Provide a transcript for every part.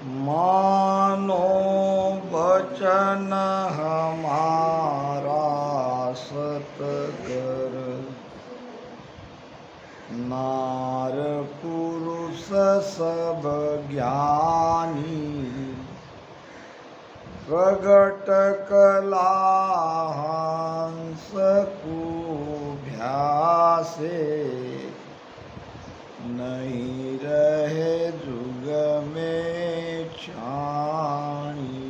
मानो वचन हमारा सतकर, नार पुरुष सब ज्ञानी, प्रगट कला हंस कुभ्यासे, नहीं रहे जुग में छाणी।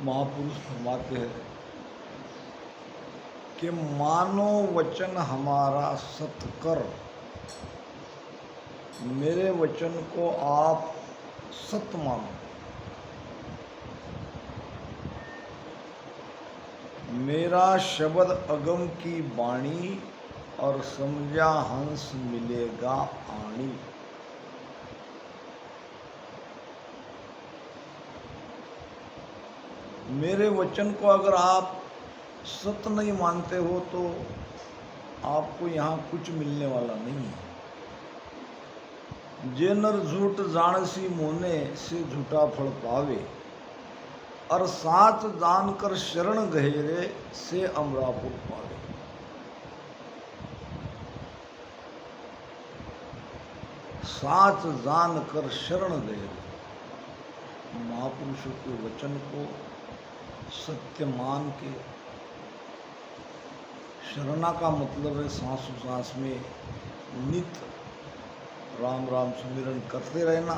महापुरुष फरमाते हैं कि मानो वचन हमारा सत्कर, मेरे वचन को आप सत्य मानो। मेरा शब्द अगम की वाणी, और समझा हंस मिलेगा आणी। मेरे वचन को अगर आप सत्य नहीं मानते हो तो आपको यहाँ कुछ मिलने वाला नहीं है। जे नर झूठ जानसी मोने, से झूठा फल पावे, और साच जानकर शरण गहेरे, से अमरापुर पावे। साच जानकर शरण गहेरे, महापुरुषों के वचन को सत्य मान के, शरणा का मतलब है सांसों सांस में नित राम राम सुमिरन करते रहना।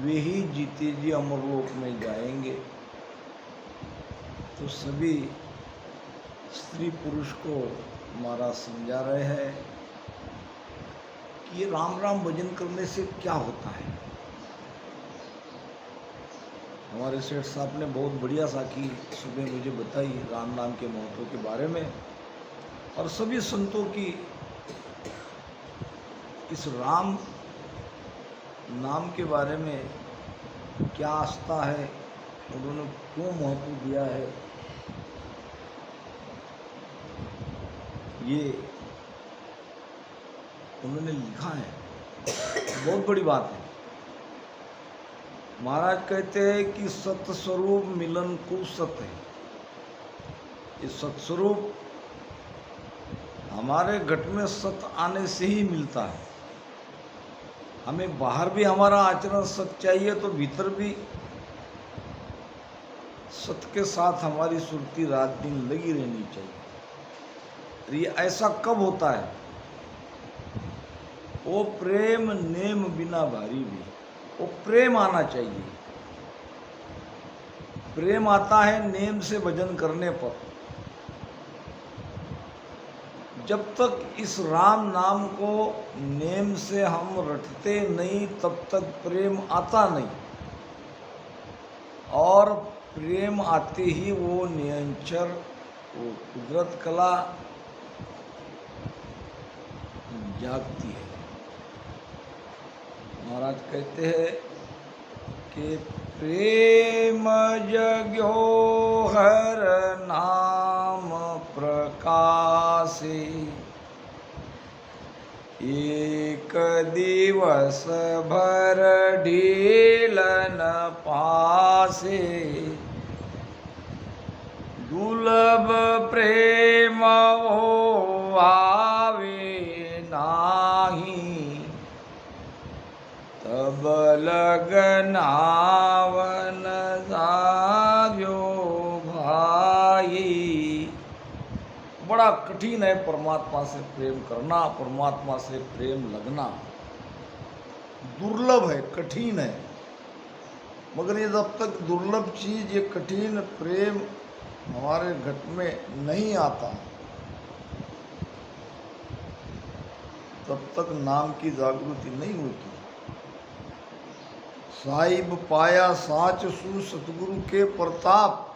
वे ही जीते जी अमरलोक में जाएंगे। तो सभी स्त्री पुरुष को महाराज समझा रहे हैं कि ये राम राम भजन करने से क्या होता है। हमारे सेठ साहब ने बहुत बढ़िया साखी सुबह मुझे बताई राम नाम के महत्व के बारे में, और सभी संतों की इस राम नाम के बारे में क्या आस्था है, उन्होंने क्यों महत्व दिया है, ये उन्होंने लिखा है। बहुत बड़ी बात है। महाराज कहते हैं कि सत्य स्वरूप मिलन को सत्य है। ये सत्स्वरूप हमारे घट में सत्य आने से ही मिलता है। हमें बाहर भी हमारा आचरण सत्य चाहिए, तो भीतर भी सत्य के साथ हमारी सुरती रात दिन लगी रहनी चाहिए। ये ऐसा कब होता है? वो प्रेम नेम बिना भारी भी, वो प्रेम आना चाहिए। प्रेम आता है नेम से भजन करने पर। जब तक इस राम नाम को नेम से हम रटते नहीं, तब तक प्रेम आता नहीं, और प्रेम आते ही वो नियंचर, वो कुदरत कला जागती है। महाराज कहते हैं कि प्रेम जग्यो हर नाम प्रकाशे, एक दिवस भर ढीलन पासे, दुर्लभ प्रेम वो आवे नाही, तब लगनावन जाग्यो भाई। बड़ा कठिन है परमात्मा से प्रेम करना, परमात्मा से प्रेम लगना दुर्लभ है, कठिन है। मगर ये जब तक दुर्लभ चीज, ये कठिन प्रेम हमारे घट में नहीं आता, तब तक नाम की जागृति नहीं होती। साहिब पाया साच सु सतगुरु के प्रताप,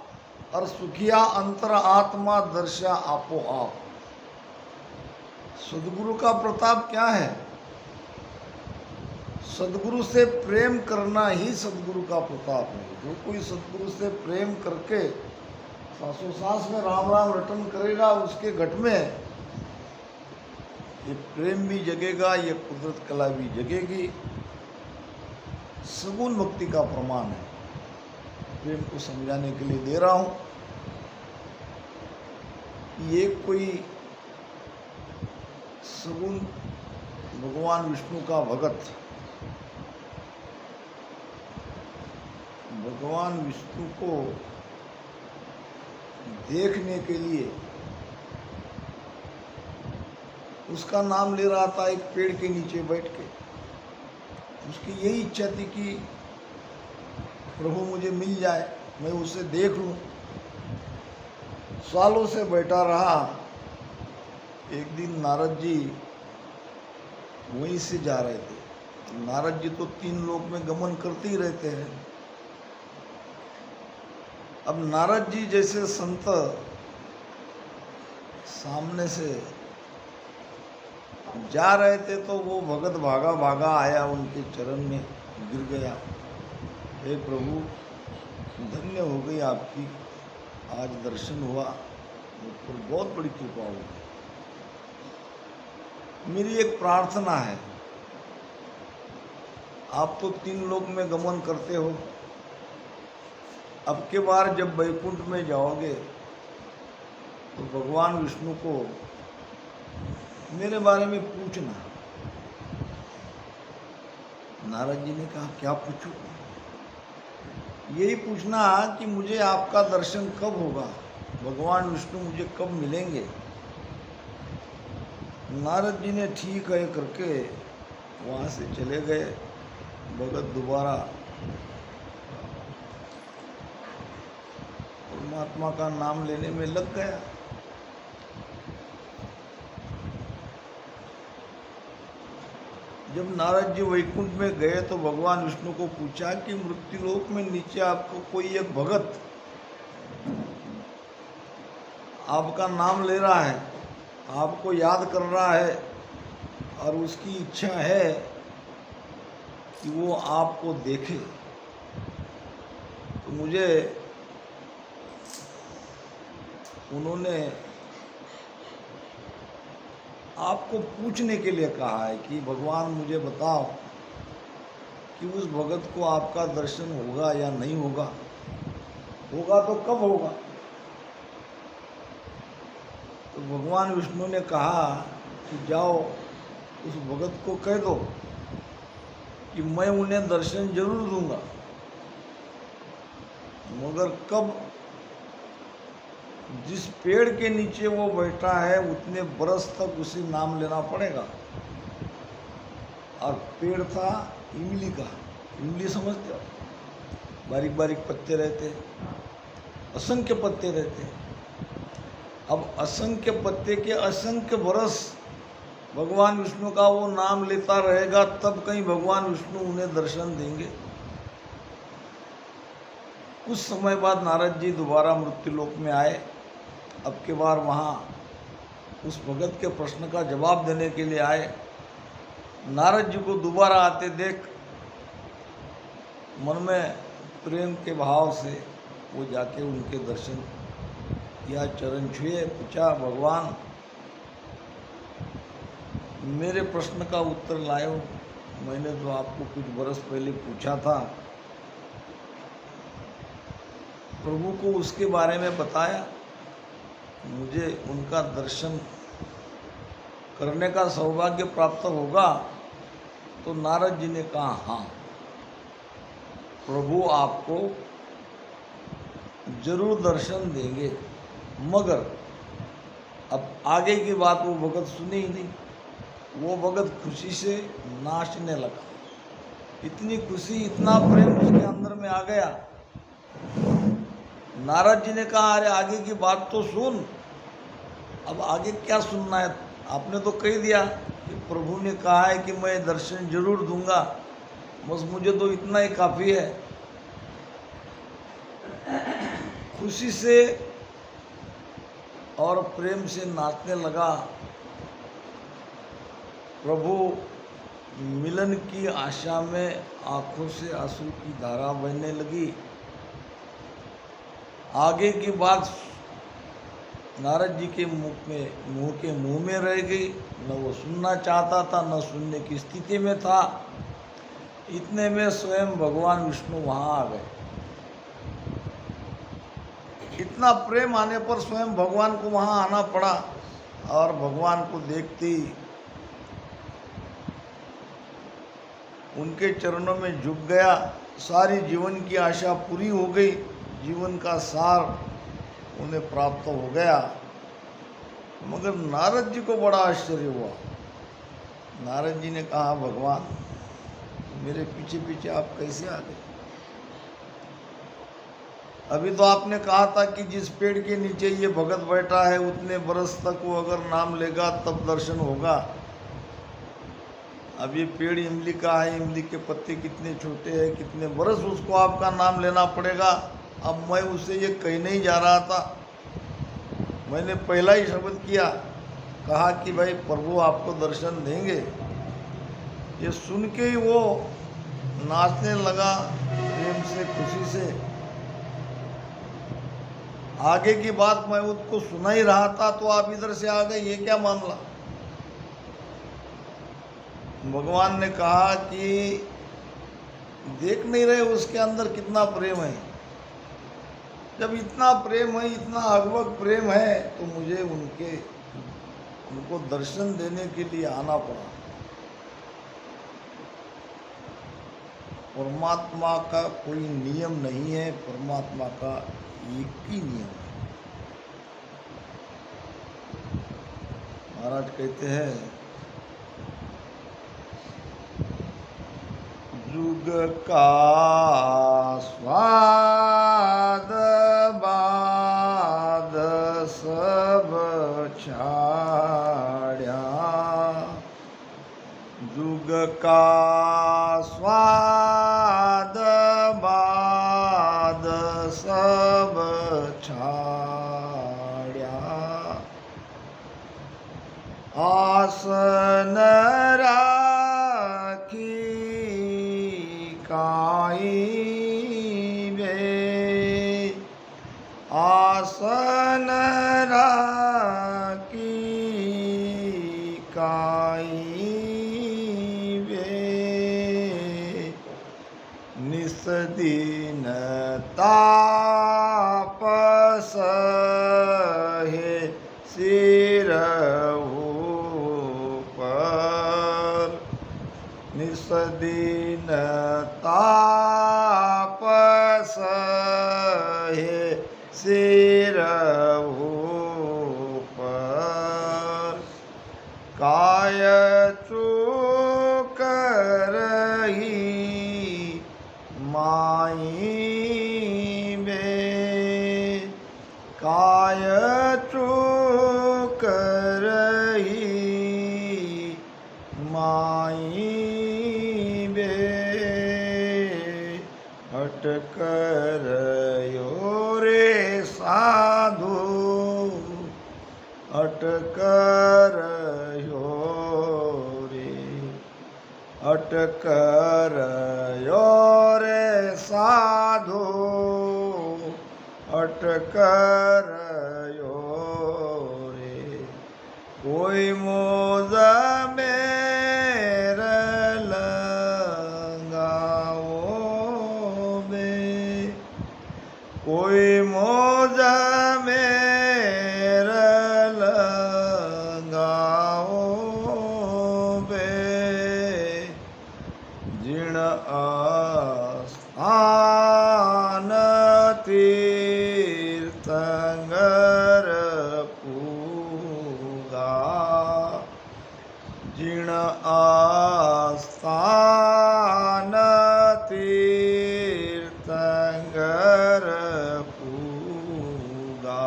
और सुखिया अंतर आत्मा दर्शा आपो आप। सदगुरु का प्रताप क्या है? सदगुरु से प्रेम करना ही सदगुरु का प्रताप है। जो कोई सदगुरु से प्रेम करके श्वासोश्वास में राम राम रटन करेगा, उसके घट में ये प्रेम भी जगेगा, ये कुदरत कला भी जगेगी। सगुण भक्ति का प्रमाण है। प्रेम को समझाने के लिए दे रहा हूँ। ये कोई सगुण भगवान विष्णु का भगत, भगवान विष्णु को देखने के लिए उसका नाम ले रहा था एक पेड़ के नीचे बैठ के। उसकी यही इच्छा थी कि प्रभु मुझे मिल जाए, मैं उसे देख लूं। सालों से बैठा रहा। एक दिन नारद जी वहीं से जा रहे थे। नारद जी तो 3 लोक में गमन करते ही रहते हैं। अब नारद जी जैसे संत सामने से जा रहे थे तो वो भगत भागा भागा आया, उनके चरण में गिर गया। हे प्रभु, धन्य हो गई आपकी, आज दर्शन हुआ, मुझ पर बहुत बड़ी कृपा हुई। मेरी एक प्रार्थना है, आप तो 3 लोक में गमन करते हो, अब के बार जब वैकुंठ में जाओगे तो भगवान विष्णु को मेरे बारे में पूछना। नारद जी ने कहा, क्या पूछूं? यही पूछना कि मुझे आपका दर्शन कब होगा, भगवान विष्णु मुझे कब मिलेंगे। नारद जी ने ठीक है करके वहाँ से चले गए। भगत दोबारा परमात्मा का नाम लेने में लग गया। जब नारद जी वैकुंठ में गए तो भगवान विष्णु को पूछा कि मृत्युलोक में नीचे आपको कोई एक भगत आपका नाम ले रहा है, आपको याद कर रहा है और उसकी इच्छा है कि वो आपको देखे, तो मुझे उन्होंने आपको पूछने के लिए कहा है कि भगवान मुझे बताओ कि उस भगत को आपका दर्शन होगा या नहीं होगा, होगा तो कब होगा। तो भगवान विष्णु ने कहा कि जाओ उस भगत को कह दो कि मैं उन्हें दर्शन जरूर दूंगा, मगर कब, जिस पेड़ के नीचे वो बैठा है उतने बरस तक उसे नाम लेना पड़ेगा। और पेड़ था इमली का। इमली समझते हो, बारीक बारीक पत्ते रहते, असंख्य पत्ते रहते। अब असंख्य पत्ते के असंख्य बरस भगवान विष्णु का वो नाम लेता रहेगा, तब कहीं भगवान विष्णु उन्हें दर्शन देंगे। कुछ समय बाद नारद जी दोबारा मृत्युलोक में आए। अब के बार वहाँ उस भगत के प्रश्न का जवाब देने के लिए आए। नारद जी को दोबारा आते देख मन में प्रेम के भाव से वो जाके उनके दर्शन किया, चरण छुए, पूछा, भगवान मेरे प्रश्न का उत्तर लाए हो, मैंने तो आपको कुछ बरस पहले पूछा था। प्रभु को उसके बारे में बताया, मुझे उनका दर्शन करने का सौभाग्य प्राप्त होगा। तो नारद जी ने कहा, हाँ, प्रभु आपको जरूर दर्शन देंगे, मगर अब आगे की बात वो भगत सुने ही नहीं। वो भगत खुशी से नाचने लगा। इतनी खुशी, इतना प्रेम उसके अंदर में आ गया। नारद जी ने कहा, अरे आगे की बात तो सुन। अब आगे क्या सुनना है, आपने तो कह दिया कि प्रभु ने कहा है कि मैं दर्शन जरूर दूंगा, बस मुझे तो इतना ही काफ़ी है। खुशी से और प्रेम से नाचने लगा। प्रभु मिलन की आशा में आंखों से आंसू की धारा बहने लगी। आगे की बात नारद जी के मुंह में रह गई। न वो सुनना चाहता था, न सुनने की स्थिति में था। इतने में स्वयं भगवान विष्णु वहाँ आ गए। इतना प्रेम आने पर स्वयं भगवान को वहाँ आना पड़ा, और भगवान को देखते ही उनके चरणों में झुक गया। सारी जीवन की आशा पूरी हो गई, जीवन का सार उन्हें प्राप्त हो गया। मगर नारद जी को बड़ा आश्चर्य हुआ। नारद जी ने कहा, भगवान मेरे पीछे पीछे आप कैसे आ गए? अभी तो आपने कहा था कि जिस पेड़ के नीचे ये भगत बैठा है उतने बरस तक वो अगर नाम लेगा तब दर्शन होगा। अब ये पेड़ इमली का है, इमली के पत्ते कितने छोटे हैं, कितने बरस उसको आपका नाम लेना पड़ेगा। अब मैं उसे ये कहने ही जा रहा था, मैंने पहला ही शब्द किया, कहा कि भाई प्रभु आपको दर्शन देंगे। ये सुन के ही वो नाचने लगा प्रेम से, खुशी से। आगे की बात मैं उसको सुना ही रहा था तो आप इधर से आ गए, ये क्या मामला? भगवान ने कहा कि देख नहीं रहे उसके अंदर कितना प्रेम है। जब इतना प्रेम है, इतना अगवक प्रेम है, तो मुझे उनको दर्शन देने के लिए आना पड़ा। परमात्मा का कोई नियम नहीं है, परमात्मा का एक ही नियम है। महाराज कहते हैं, जुग का स्वाद बाद सब छाड़्या, जुग का स्वाद बाद सब छाड़्या, आसन राखी काई बे, आसन राखी काई बे, निस दिन तापस है सिर ऊपर, निस दिन तापस है सिर ऊपर, काय चूक रही माई बे, काय चूक रही माई बे, अटकर यो रे साधु, अटकर यो रे, अटकर यो रे साधु, अटकर यो रे, कोई मोज मेर लगाओ बे, कोई मोज मेर लगाओ बे, जिण आस्थान तीर्थंकर पूगा, जिण आस्थान तीर्थंकर पूगा,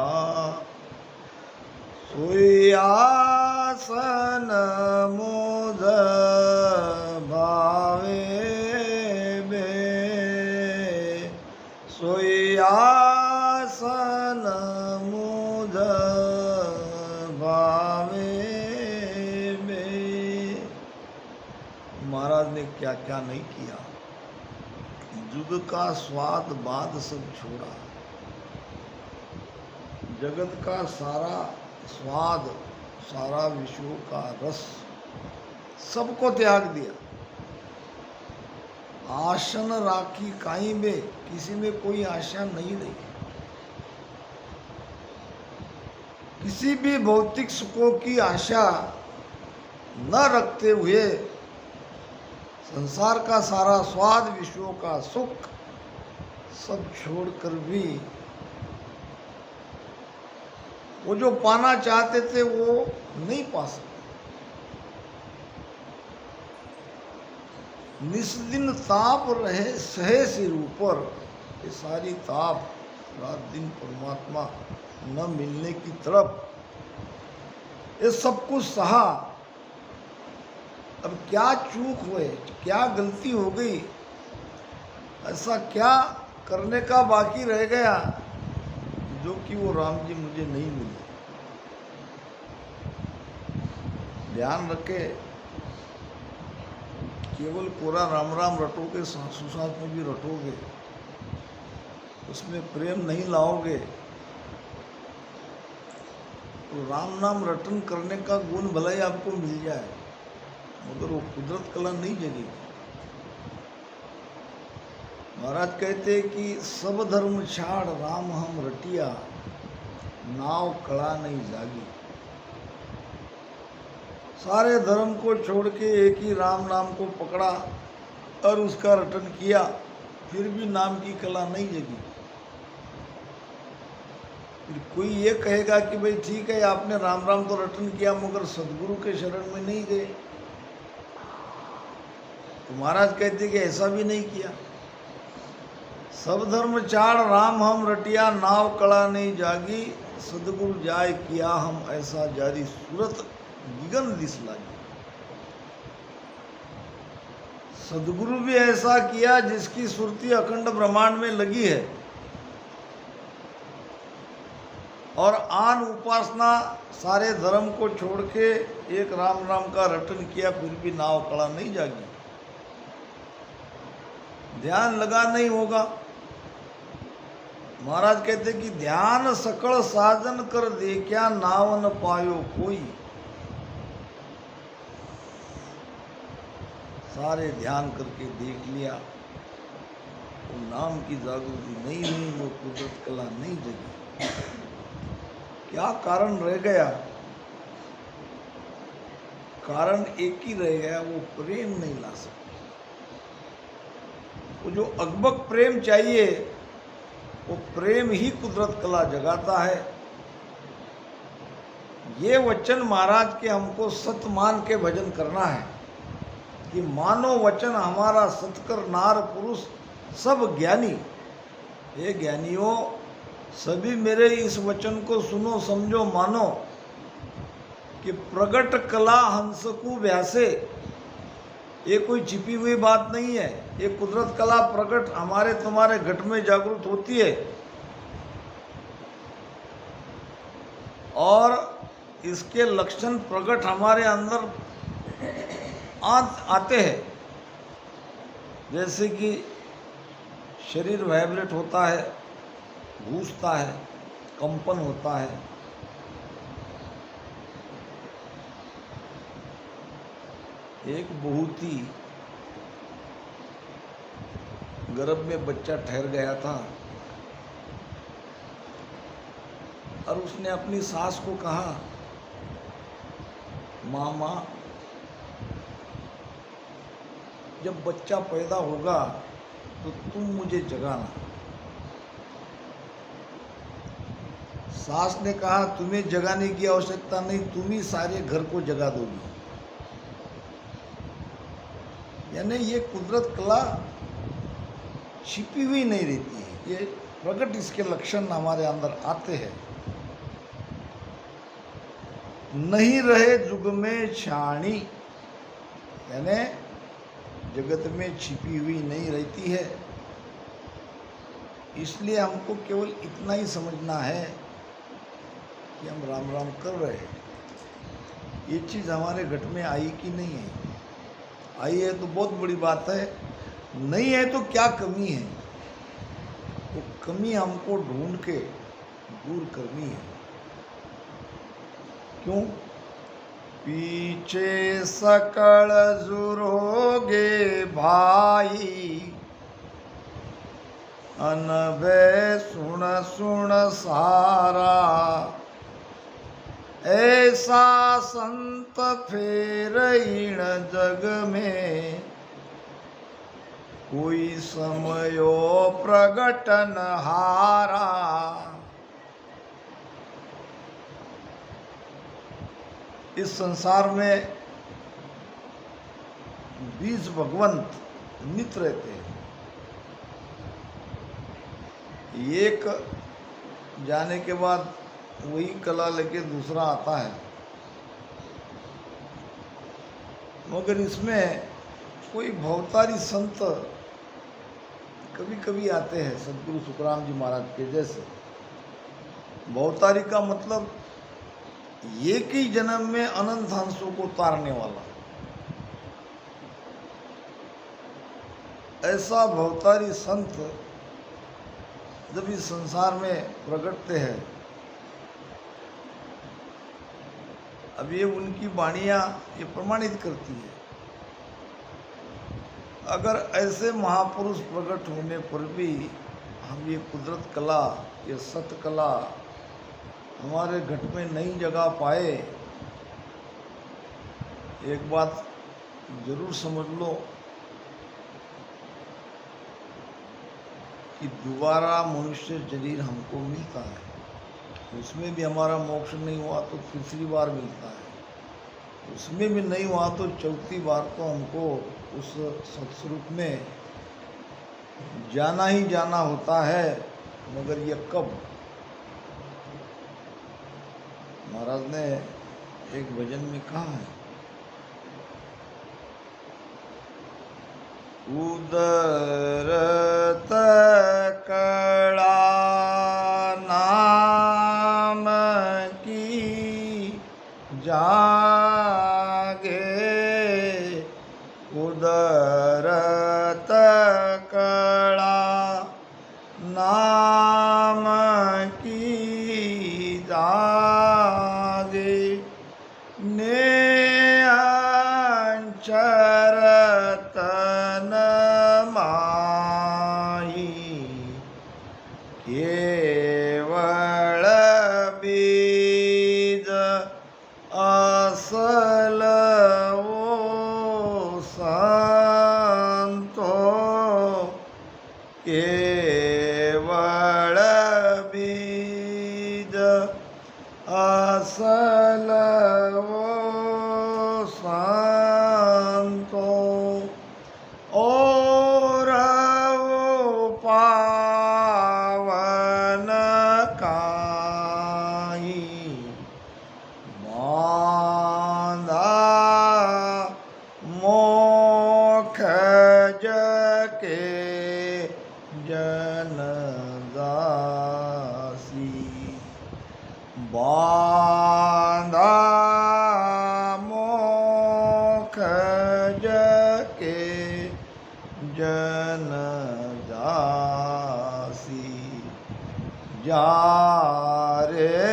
सोई आसन मोद भावे बे, सोई आसन मुझ भावे बे। महाराज ने क्या क्या नहीं किया, जुग का स्वाद बाद सब छोड़ा, जगत का सारा स्वाद, सारा विश्व का रस सबको त्याग दिया। आशन राखी काई में, किसी में कोई आशा नहीं रही। किसी भी भौतिक सुखों की आशा न रखते हुए संसार का सारा स्वाद, विश्व का सुख सब छोड़कर भी वो जो पाना चाहते थे वो नहीं पा सके। निस्दिन ताप रहे सहे सिर ऊपर, ये सारी ताप रात दिन परमात्मा न मिलने की तरफ, ये सब कुछ सहा। अब क्या चूक हुए, क्या गलती हो गई, ऐसा क्या करने का बाकी रह गया जो कि वो राम जी मुझे नहीं मिले। ध्यान रखे, केवल पूरा राम राम रटोगे, सासू सास में भी रटोगे, उसमें प्रेम नहीं लाओगे तो राम नाम रटन करने का गुण भला ही आपको मिल जाए, मगर वो कुदरत कला नहीं जगेगी। महाराज कहते कि सब धर्म छाड़ राम हम रटिया, नाव कला नहीं जागी। सारे धर्म को छोड़ के एक ही राम नाम को पकड़ा और उसका रटन किया, फिर भी नाम की कला नहीं जगी। फिर कोई ये कहेगा कि भाई ठीक है, आपने राम राम तो रटन किया मगर सदगुरु के शरण में नहीं गए। तो महाराज कहते कि ऐसा भी नहीं किया। सब धर्म चाड़ राम हम रटिया, नाव कला नहीं जागी। सदगुरु जाय किया हम ऐसा जारी, सूरत विगन दिस लागी। सदगुरु भी ऐसा किया जिसकी सुरती अखंड ब्रह्मांड में लगी है, और आन उपासना सारे धर्म को छोड़ के एक राम राम का रटन किया, फिर भी नाव कला नहीं जागी। ध्यान लगा नहीं होगा। महाराज कहते कि ध्यान सकल साधन कर देखा, नाव न पायो कोई। सारे ध्यान करके देख लिया, वो नाम की जागृति नहीं हुई, वो कुदरत कला नहीं जगी। क्या कारण रह गया? कारण एक ही रह गया, वो प्रेम नहीं ला सके। वो जो अकबक प्रेम चाहिए, वो प्रेम ही कुदरत कला जगाता है। ये वचन महाराज के हमको सत्य मान के भजन करना है कि मानो वचन हमारा सतकर नार पुरुष सब ज्ञानी। हे ज्ञानियों, सभी मेरे इस वचन को सुनो, समझो, मानो कि प्रगट कला हंसकु व्यासे, ये कोई छिपी हुई बात नहीं है। ये कुदरत कला प्रकट हमारे तुम्हारे घट में जागृत होती है, और इसके लक्षण प्रकट हमारे अंदर आते हैं। जैसे कि शरीर वाइब्रेट होता है, गूंजता है, कंपन होता है। एक बहुती गर्भ में बच्चा ठहर गया था और उसने अपनी सास को कहा, मामा जब बच्चा पैदा होगा तो तुम मुझे जगाना। सास ने कहा, तुम्हें जगाने की आवश्यकता नहीं, तुम ही सारे घर को जगा दोगी। यानी ये कुदरत कला छिपी हुई नहीं रहती है, ये प्रकट इसके लक्षण हमारे अंदर आते हैं। नहीं रहे जुग में छाणी, यानी जगत में छिपी हुई नहीं रहती है। इसलिए हमको केवल इतना ही समझना है कि हम राम राम कर रहे हैं। ये चीज़ हमारे घट में आई कि नहीं है? आई है तो बहुत बड़ी बात है, नहीं है तो क्या कमी है? वो कमी हमको ढूंढ के दूर करनी है। क्यों? पीछे सकल जुरोगे भाई, अनबे सुन सुन सारा, ऐसा संत फेर इन जग में, कोई समयो प्रगटन हारा। इस संसार में 20 भगवंत नित रहते हैं। एक जाने के बाद वही कला लेके दूसरा आता है, मगर इसमें कोई भवतारी संत कभी कभी आते हैं, सदगुरु सुखराम जी महाराज के जैसे। भवतारी का मतलब एक ही जन्म में अनंत हंसों को तारने वाला, ऐसा भवतारी संत जब इस संसार में प्रकटते हैं, अब ये उनकी वाणियाँ ये प्रमाणित करती है। अगर ऐसे महापुरुष प्रकट होने पर भी हम ये कुदरत कला, ये सत कला हमारे घट में नहीं जगा पाए, एक बात जरूर समझ लो कि दोबारा मनुष्य शरीर हमको मिलता है, उसमें भी हमारा मोक्ष नहीं हुआ तो तीसरी बार मिलता है, उसमें भी नहीं हुआ तो चौथी बार तो हमको उस सत्स्वरूप में जाना ही जाना होता है। मगर ये कब? महाराज ने एक भजन में कहा है, उदरत कड़ा नाम की जागे, उदरत कड़ा नाम की जागे, ने अंचरतन माही, केवल बीज असल वो संतो, केवल बीज असल वो संतो, और वो पावन काई, बांधा मोक्ष के जनदासी, बांधा मोक्ष के जनदासी, जा रे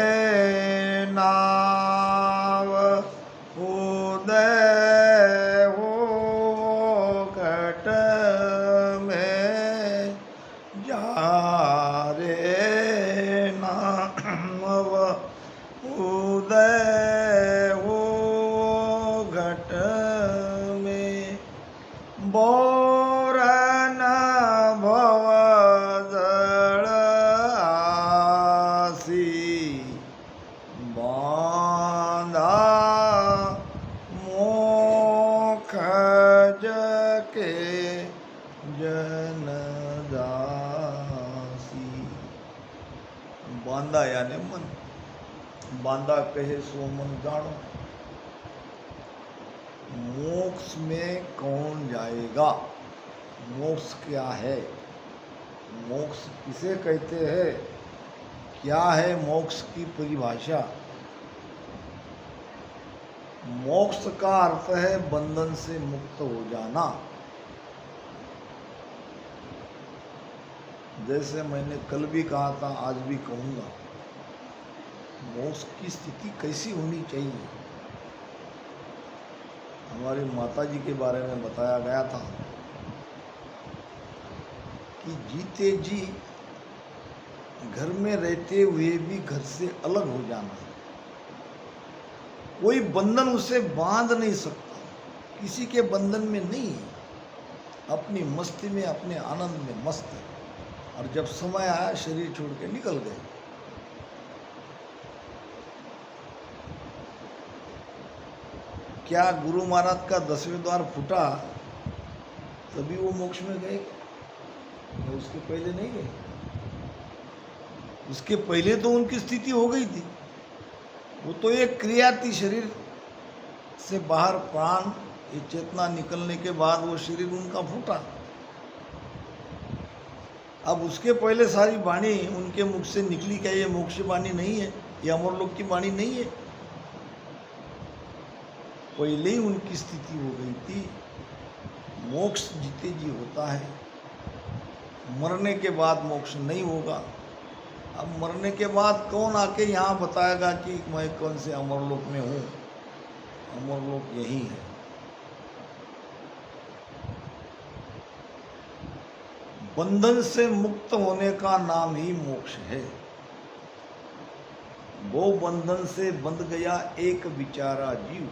नाव उदय हो घट में, जा रे नाव उदय हो घट में, बोरन भव जल आसी, बांधा मोक्ष के जनदासी। बांधा यानी मन, बांधा कहे सो मन जानो। मोक्ष में कौन जाएगा? मोक्ष क्या है? मोक्ष किसे कहते हैं? क्या है मोक्ष की परिभाषा? मोक्ष का अर्थ है बंधन से मुक्त हो जाना। जैसे मैंने कल भी कहा था, आज भी कहूँगा, मोक्ष की स्थिति कैसी होनी चाहिए। हमारी माता जी के बारे में बताया गया था कि जीते जी घर में रहते हुए भी घर से अलग हो जाना, कोई बंधन उसे बांध नहीं सकता, किसी के बंधन में नहीं है, अपनी मस्ती में अपने आनंद में मस्त है, और जब समय आया शरीर छोड़ के निकल गए। क्या गुरु महाराज का 10वें द्वार फूटा तभी वो मोक्ष में गए, या उसके पहले नहीं गए? उसके पहले तो उनकी स्थिति हो गई थी, वो तो एक क्रिया थी, शरीर से बाहर प्राण ये चेतना निकलने के बाद वो शरीर उनका फूटा। अब उसके पहले सारी वाणी उनके मुख से निकली, क्या ये मोक्ष वाणी नहीं है, ये अमरलोक की वाणी नहीं है? पहले ही उनकी स्थिति हो गई थी। मोक्ष जीते जी होता है, मरने के बाद मोक्ष नहीं होगा। अब मरने के बाद कौन आके यहाँ बताएगा कि मैं कौन से अमरलोक में हूँ? अमरलोक यही है। बंधन से मुक्त होने का नाम ही मोक्ष है। वो बंधन से बंध गया एक बिचारा जीव,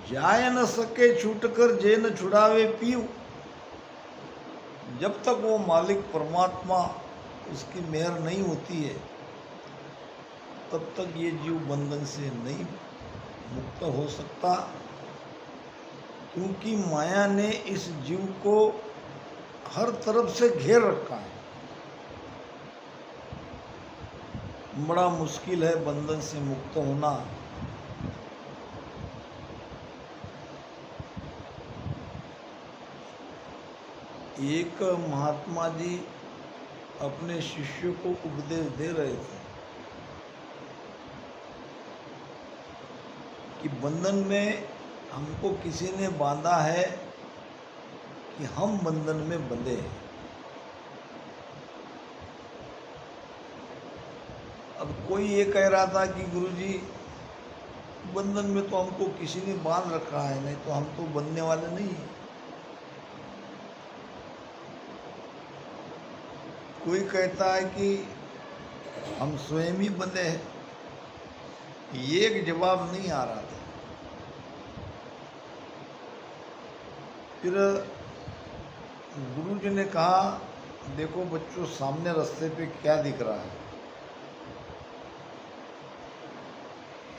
जाय न सके छूटकर जे न छुड़ावे पीव। जब तक वो मालिक परमात्मा उसकी मेहर नहीं होती है, तब तक ये जीव बंधन से नहीं मुक्त हो सकता, क्योंकि माया ने इस जीव को हर तरफ से घेर रखा है। बड़ा मुश्किल है बंधन से मुक्त होना। एक महात्मा जी अपने शिष्य को उपदेश दे रहे थे कि बंधन में हमको किसी ने बांधा है कि हम बंधन में बंधे हैं। अब कोई ये कह रहा था कि गुरुजी बंधन में तो हमको किसी ने बांध रखा है, नहीं तो हम तो बंधने वाले नहीं हैं। कोई कहता है कि हम स्वयं ही बंधे हैं। एक जवाब नहीं आ रहा था। फिर गुरुजी ने कहा, देखो बच्चों, सामने रास्ते पे क्या दिख रहा है?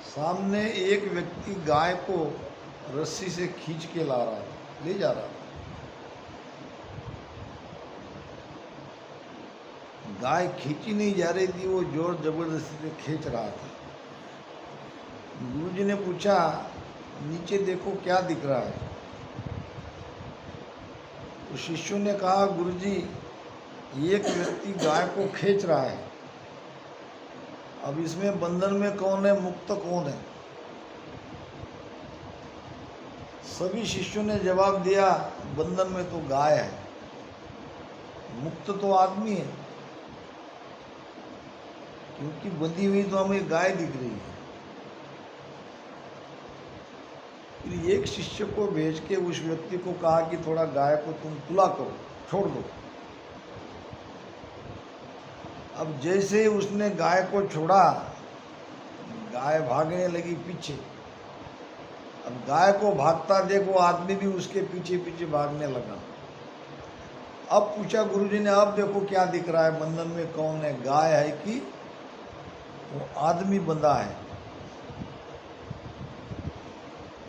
सामने एक व्यक्ति गाय को रस्सी से खींच के ला रहा था, ले जा रहा था। गाय खींची नहीं जा रही थी, वो जोर जबरदस्ती से खींच रहा था। गुरुजी ने पूछा, नीचे देखो क्या दिख रहा है? तो शिष्यों ने कहा, गुरुजी एक व्यक्ति गाय को खींच रहा है, अब इसमें बंधन में कौन है, मुक्त कौन है? सभी शिष्यों ने जवाब दिया, बंधन में तो गाय है, मुक्त तो आदमी है, क्योंकि बंधी हुई तो हमें गाय दिख रही है। फिर एक शिष्य को भेज के उस व्यक्ति को कहा कि थोड़ा गाय को तुम खुला करो, छोड़ दो। अब जैसे ही उसने गाय को छोड़ा, गाय भागने लगी पीछे। अब गाय को भागता देखो, आदमी भी उसके पीछे पीछे भागने लगा। अब पूछा गुरुजी ने, अब देखो क्या दिख रहा है, बंधन में कौन है, गाय है कि वो आदमी बंधा है?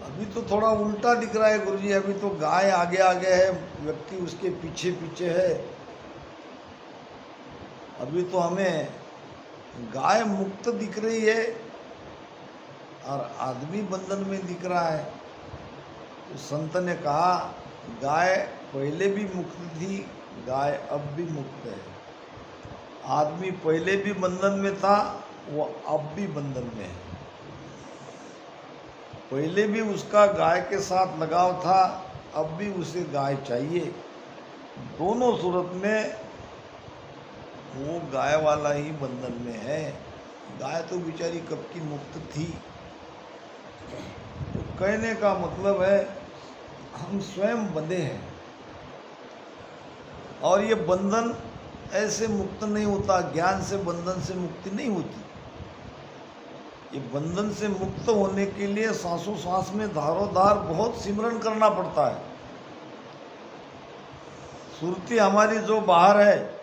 अभी तो थोड़ा उल्टा दिख रहा है गुरुजी, अभी तो गाय आगे आगे है, व्यक्ति उसके पीछे पीछे है। अभी तो हमें गाय मुक्त दिख रही है और आदमी बंधन में दिख रहा है। तो संत ने कहा, गाय पहले भी मुक्त थी, गाय अब भी मुक्त है। आदमी पहले भी बंधन में था, वो अब भी बंधन में है। पहले भी उसका गाय के साथ लगाव था, अब भी उसे गाय चाहिए। दोनों सूरत में वो गाय वाला ही बंधन में है। गाय तो बेचारी कब की मुक्त थी। तो कहने का मतलब है हम स्वयं बंधे हैं, और ये बंधन ऐसे मुक्त नहीं होता, ज्ञान से बंधन से मुक्ति नहीं होती। ये बंधन से मुक्त होने के लिए सांसों सांस में धारोधार बहुत सिमरन करना पड़ता है। सुरती हमारी जो बाहर है